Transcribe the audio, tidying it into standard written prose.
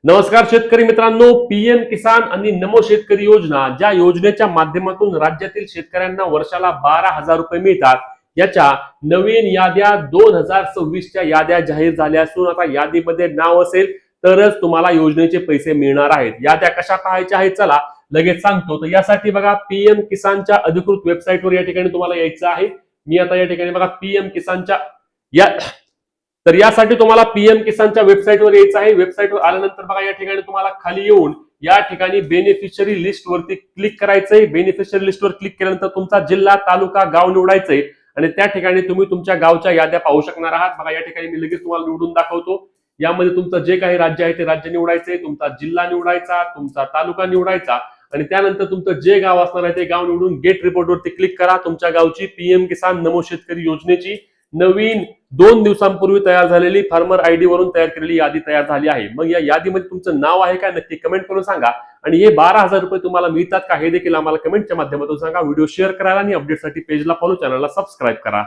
नमस्कार शेतकरी मित्रांनो, पीएम किसान आणि नमो शेतकरी योजना, ज्या योजनेच्या माध्यमातून राज्यातील शेतकऱ्यांना वर्षाला 12,000 रुपये मिळतात, याच्या नवीन याद्या 2026च्या याद्या जाहीर झाल्या असून आता यादीमध्ये नाव असेल तरच तुम्हाला योजनेचे पैसे मिळणार आहेत। याद्या कशा पाहायच्या आहेत चला लगेच सांगतो। तर यासाठी बघा, पीएम किसानच्या अधिकृत वेबसाईटवर या ठिकाणी तुम्हाला यायचं आहे। मी आता या ठिकाणी बघा पीएम किसानच्या या तर यासाठी तुम्हाला पीएम किसानच्या वेबसाईटवर यायचं आहे। वेबसाईटवर आल्यानंतर बघा या ठिकाणी तुम्हाला खाली येऊन या ठिकाणी बेनिफिशियरी लिस्ट वरती क्लिक करायचंय। बेनिफिशियरी लिस्टवर क्लिक केल्यानंतर तुमचा जिल्हा, तालुका, गाव निवडायचंय आणि त्या ठिकाणी तुम्ही तुमच्या गावच्या याद्या पाहू शकणार आहात। बघा या ठिकाणी मी लगेच तुम्हाला निवडून दाखवतो। यामध्ये तुमचं जे काही राज्य आहे ते राज्य निवडायचंय, तुमचा जिल्हा निवडायचा, तुमचा तालुका निवडायचा आणि त्यानंतर तुमचं जे गाव असणार आहे ते गाव निवडून गेट रिपोर्ट वरती क्लिक करा। तुमच्या गावची पीएम किसान नमो शेतकरी योजनेची नवीन 2 दिवसांपूर्वी तयार झालेली फार्मर आयडी वरून तयार केलेली यादी तयार झाली आहे। मग या यादीमध्ये तुमचं नाव आहे का नक्की कमेंट करून सांगा आणि हे 12,000 रुपये तुम्हाला मिळतात का हे देखील आम्हाला कमेंटच्या माध्यमातून सांगा। व्हिडिओ शेअर करायला आणि अपडेटसाठी पेजला फॉलो, चॅनलला सबस्क्राईब करा।